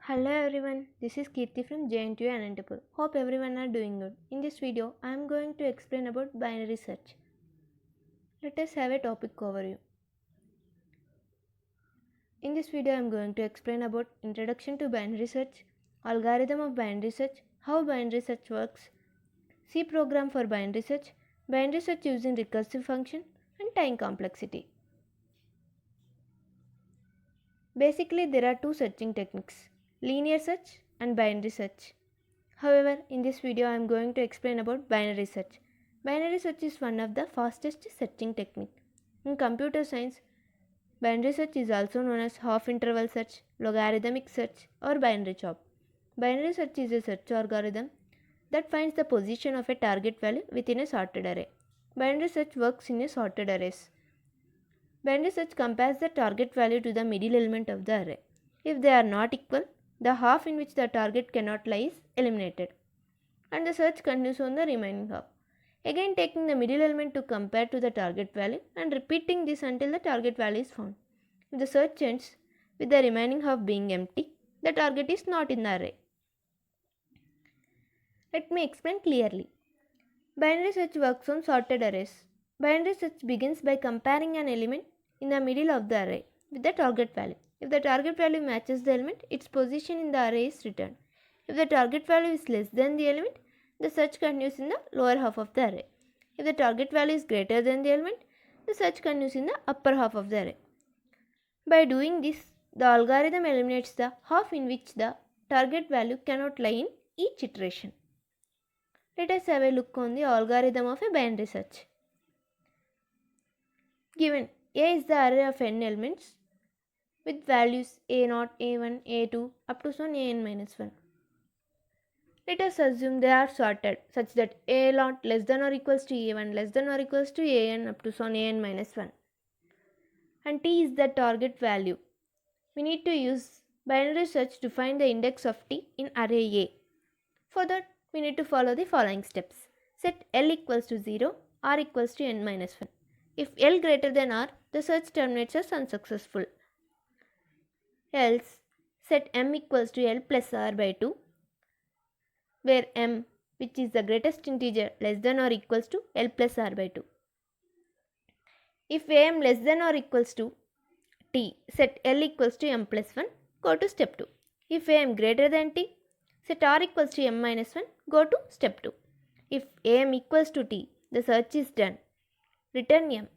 Hello everyone, this is Kirti from JNTU Anantapur. Hope everyone are doing good. In this video, I am going to explain about binary search. Let us have a topic overview. In this video, I am going to explain about introduction to binary search, algorithm of binary search, how binary search works, C program for binary search using recursive function, and time complexity. Basically, there are two searching techniques, linear search and binary search. However, in this video I am going to explain about binary search. Binary search is one of the fastest searching technique. In computer science, binary search is also known as half interval search, logarithmic search or binary chop. Binary search is a search algorithm that finds the position of a target value within a sorted array. Binary search works in a sorted arrays. Binary search compares the target value to the middle element of the array. If they are not equal, the half in which the target cannot lie is eliminated, and the search continues on the remaining half. Again taking the middle element to compare to the target value and repeating this until the target value is found. If the search ends with the remaining half being empty, the target is not in the array. Let me explain clearly. Binary search works on sorted arrays. Binary search begins by comparing an element in the middle of the array with the target value. If the target value matches the element, its position in the array is returned. If the target value is less than the element, the search continues in the lower half of the array. If the target value is greater than the element, the search continues in the upper half of the array. By doing this, the algorithm eliminates the half in which the target value cannot lie in each iteration. Let us have a look on the algorithm of a binary search. Given A is the array of n elements with values a0, a1, a2 up to an n-1. Let us assume they are sorted such that a0 less than or equals to a1 less than or equals to an up to an-1, and t is the target value. We need to use binary search to find the index of t in array A. For that, we need to follow the following steps. Set L equals to 0, R equals to n-1. If L greater than R, the search terminates as unsuccessful. Else, set M equals to L plus R by 2, where M, which is the greatest integer, less than or equals to L plus R by 2. If Am less than or equals to T, set L equals to M plus 1, go to step 2. If Am greater than T, set R equals to M minus 1, go to step 2. If Am equals to T, the search is done. Return M.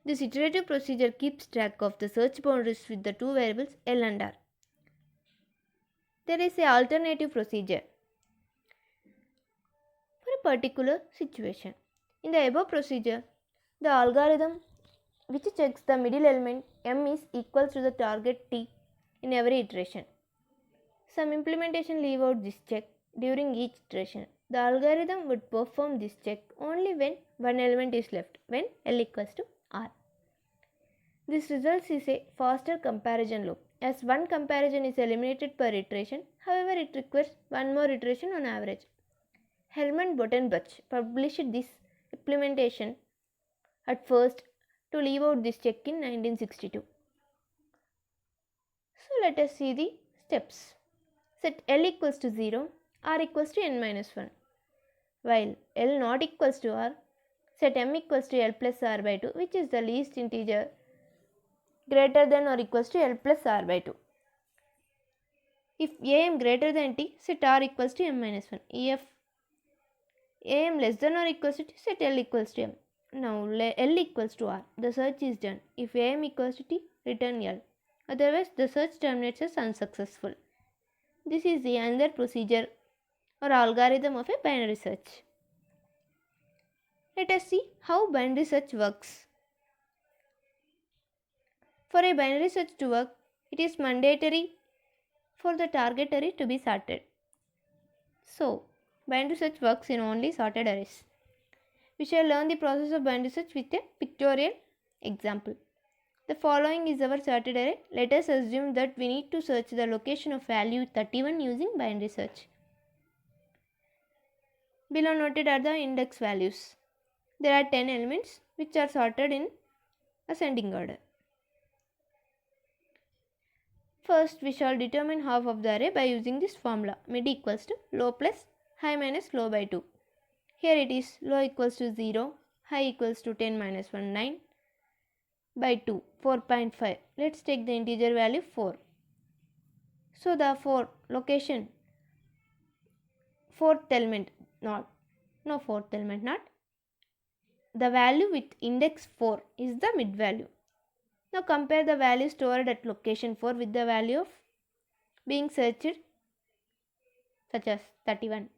This iterative procedure keeps track of the search boundaries with the two variables L and R. There is an alternative procedure for a particular situation. In the above procedure, the algorithm which checks the middle element M is equal to the target T in every iteration. Some implementation leave out this check during each iteration. The algorithm would perform this check only when one element is left, when L equals to R. This results is a faster comparison loop, as one comparison is eliminated per iteration. However, it requires one more iteration on average. Hermann Bodenbach published this implementation at first to leave out this check in 1962. So let us see the steps. Set L equals to 0, R equals to n-1. While L not equals to R, set M equals to L plus R by 2, which is the least integer greater than or equals to L plus R by 2. If Am greater than T, set R equals to M-1. If Am less than or equals to T, set L equals to M. Now L equals to R. The search is done. If Am equals to T, return L. Otherwise, the search terminates as unsuccessful. This is the another procedure or algorithm of a binary search. Let us see how binary search works. For a binary search to work, it is mandatory for the target array to be sorted. So, binary search works in only sorted arrays. We shall learn the process of binary search with a pictorial example. The following is our sorted array. Let us assume that we need to search the location of value 31 using binary search. Below noted are the index values. There are 10 elements which are sorted in ascending order. First, we shall determine half of the array by using this formula. Mid equals to low plus high minus low by 2. Here it is low equals to 0, high equals to 10 minus 1, 9 by 2, 4.5. Let's take the integer value 4. So the 4 location, fourth element not, no fourth element not. The value with index 4 is the mid value. Now compare the value stored at location 4 with the value of being searched such as 31.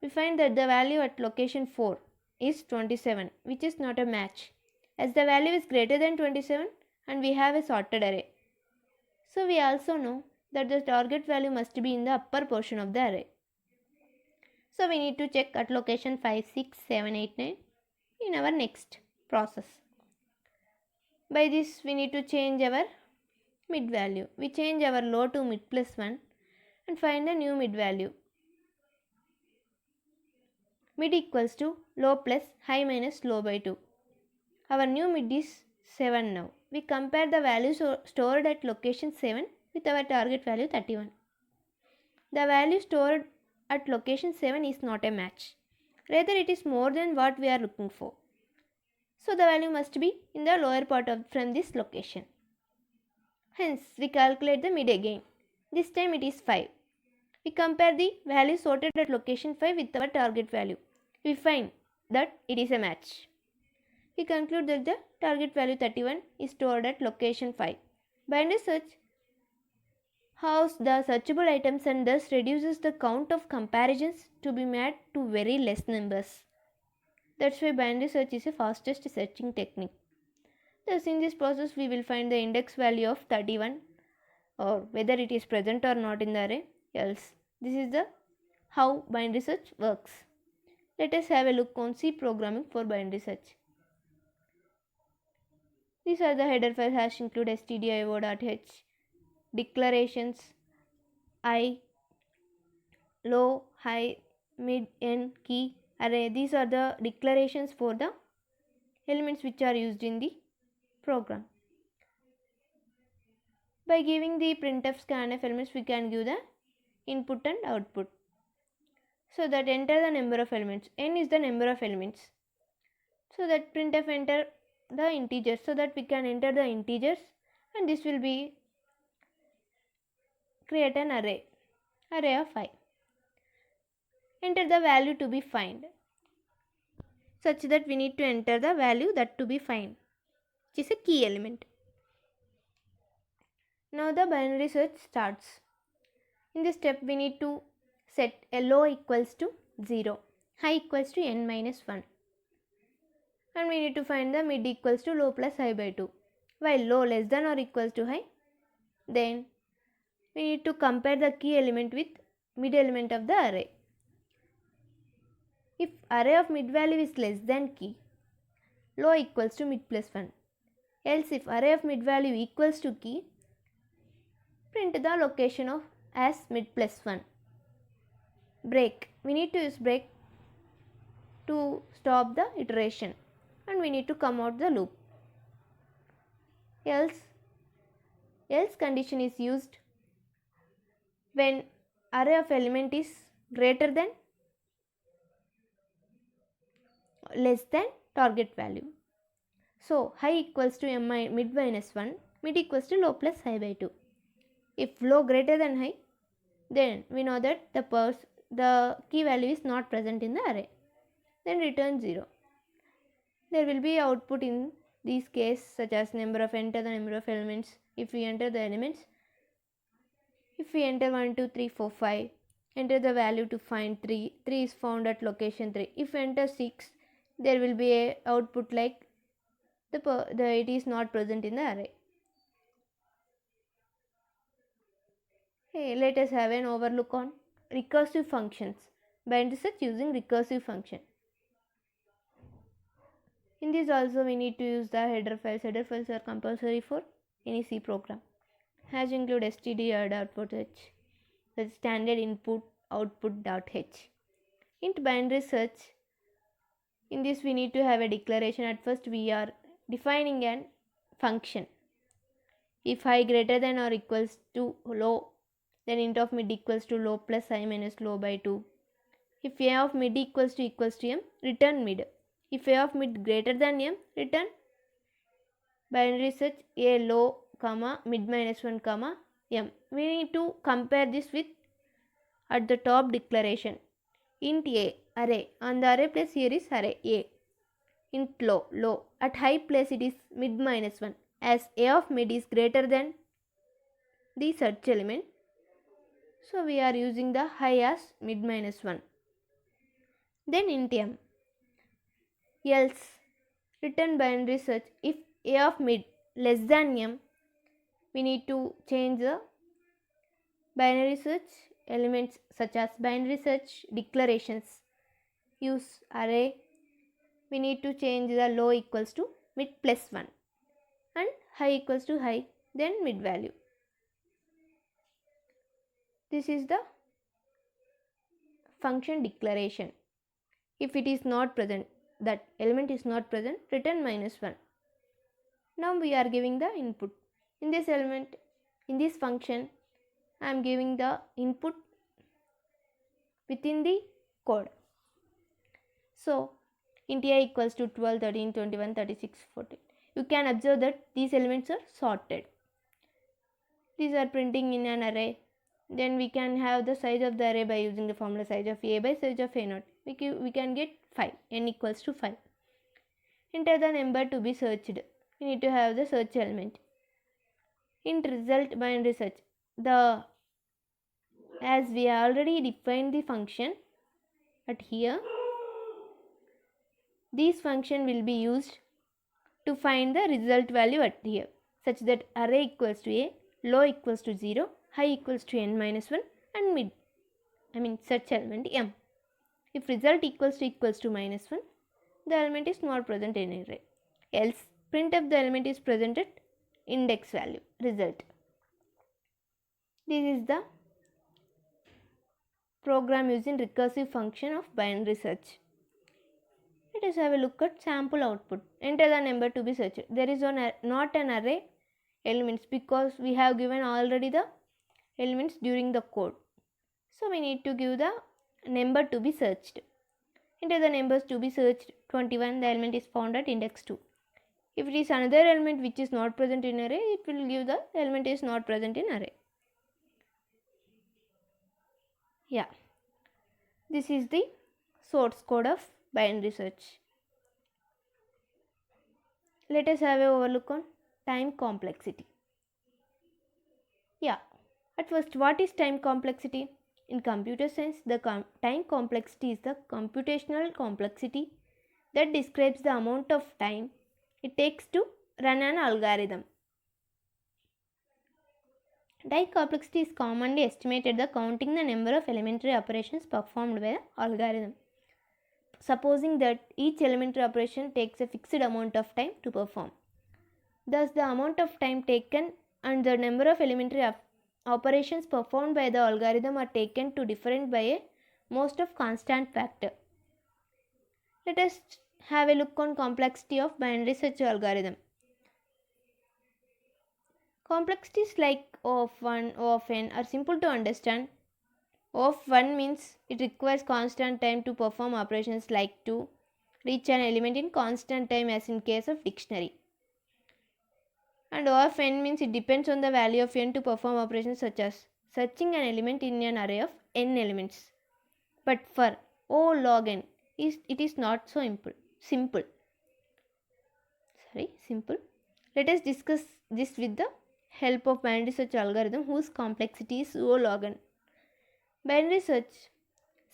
We find that the value at location 4 is 27, which is not a match, as the value is greater than 27 and we have a sorted array. So we also know that the target value must be in the upper portion of the array. So we need to check at location 5, 6, 7, 8, 9 in our next process. By this we need to change our mid value. We change our low to mid plus 1 and find the new mid value. Mid equals to low plus high minus low by 2. Our new mid is 7 now. We compare the values stored at location 7 with our target value 31. The value stored at location 7 is not a match. Rather, it is more than what we are looking for. So the value must be in the lower part from this location. Hence, we calculate the mid again. This time it is 5. We compare the value sorted at location 5 with our target value. We find that it is a match. We conclude that the target value 31 is stored at location 5. Binary search house the searchable items and thus reduces the count of comparisons to be made to very less numbers. That's why binary search is the fastest searching technique. Thus in this process we will find the index value of 31 or whether it is present or not in the array else. This is the how binary search works. Let us have a look on C programming for binary search. These are the header files hash include stdio.h, declarations, I, low, high, mid, n, key, array. These are the declarations for the elements which are used in the program. By giving the printf scanf elements, we can give the input and output. So that enter the number of elements. N is the number of elements. So that printf enter the integers. So that we can enter the integers and this will be create an array of 5. Enter the value to be find. Such that we need to enter the value that to be find, which is a key element. Now the binary search starts. In this step we need to set a low equals to 0, high equals to n minus 1 and we need to find the mid equals to low plus high by 2. While low less than or equals to high, then we need to compare the key element with mid element of the array. If array of mid value is less than key, low equals to mid plus 1. Else if array of mid value equals to key, print the location of as mid plus 1. Break. We need to use break to stop the iteration and we need to come out the loop. Else condition is used when array of element is greater than less than target value. So high equals to mid minus 1, mid equals to low plus high by 2. If low greater than high, then we know that the key value is not present in the array. Then return 0. There will be output in these case such as number of enter the number of elements. If we enter the elements, if we enter 1, 2, 3, 4, 5, enter the value to find 3. 3 is found at location 3. If we enter 6, there will be a output like it is not present in the array. Hey, let us have an overlook on recursive functions. Binary search using recursive function. In this also we need to use the header files. Header files are compulsory for any C program. Hash include stdio.h, the standard input output.h. Int binary search. In this we need to have a declaration. At first we are defining an function. If high greater than or equals to low, then int of mid equals to low plus I minus low by 2. If a of mid equals to m, return mid. If a of mid greater than m, return binary search a low, comma, mid minus 1, comma, m. We need to compare this with at the top declaration. Int a, array. On the array place here is array a. Int low, low. At high place it is mid minus 1. As a of mid is greater than the search element, so we are using the high as mid minus 1. Then int m. Else return binary search. If a of mid less than m, we need to change the binary search elements such as binary search declarations. Use array. We need to change the low equals to mid plus 1 and high equals to high, then mid value. This is the function declaration. If it is not present, that element is not present, return minus 1. Now we are giving the input. In this element, in this function, I am giving the input within the code. So int a equals to 12, 13, 21, 36, 14. You can observe that these elements are sorted. These are printing in an array. Then we can have the size of the array by using the formula size of a by size of a naught. We can get 5, n equals to 5. Enter the number to be searched. We need to have the search element. Int result binary search. As we already defined the function at here, this function will be used to find the result value at here, such that array equals to a, low equals to 0, high equals to n minus 1 and search element m. If result equals to minus 1, the element is not present in array. Else printf the element is present at index value result. This is the program using recursive function of binary search. Let us have a look at sample output. Enter the number to be searched. There is not an array elements because we have given already the elements during the code. So we need to give the number to be searched. Enter the numbers to be searched. 21, the element is found at index 2. If it is another element which is not present in array, it will give the element is not present in array. Yeah, this is the source code of binary search. Let us have a overlook on time complexity. Yeah, at first, what is time complexity? In computer science, the time complexity is the computational complexity that describes the amount of time it takes to run an algorithm. Time complexity is commonly estimated by counting the number of elementary operations performed by the algorithm. Supposing that each elementary operation takes a fixed amount of time to perform. Thus, the amount of time taken and the number of elementary operations performed by the algorithm are taken to different by a most of constant factor. Let us have a look on complexity of binary search algorithm. Complexities like O of 1, O of n are simple to understand. O of 1 means it requires constant time to perform operations like to reach an element in constant time as in case of dictionary. And O of n means it depends on the value of n to perform operations such as searching an element in an array of n elements. But for O log n, it is not so simple. Let us discuss this with the help of binary search algorithm whose complexity is O log n. Binary search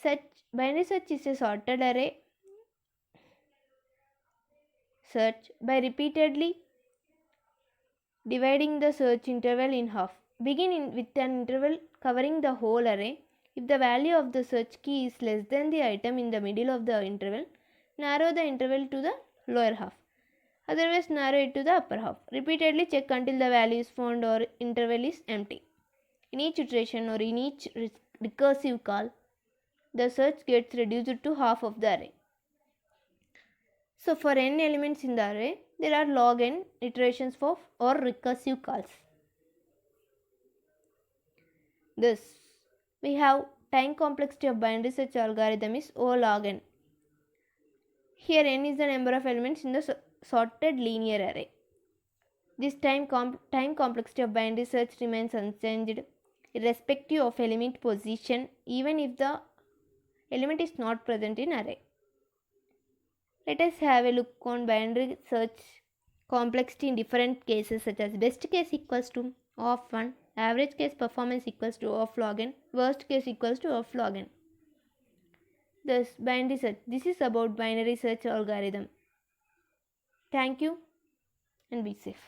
is a sorted array search by repeatedly dividing the search interval in half. Begin with an interval covering the whole array. If the value of the search key is less than the item in the middle of the interval, narrow the interval to the lower half. Otherwise, narrow it to the upper half. Repeatedly check until the value is found or interval is empty. In each iteration or in each recursive call, the search gets reduced to half of the array. So for n elements in the array, there are log n iterations for or recursive calls. Thus, we have time complexity of binary search algorithm is O log n. Here n is the number of elements in the sorted linear array. This time complexity of binary search remains unchanged irrespective of element position even if the element is not present in array. Let us have a look on binary search complexity in different cases such as best case equals to O of 1, average case performance equals to O of log n, worst case equals to O of log n. Thus, binary search. This is about binary search algorithm. Thank you and be safe.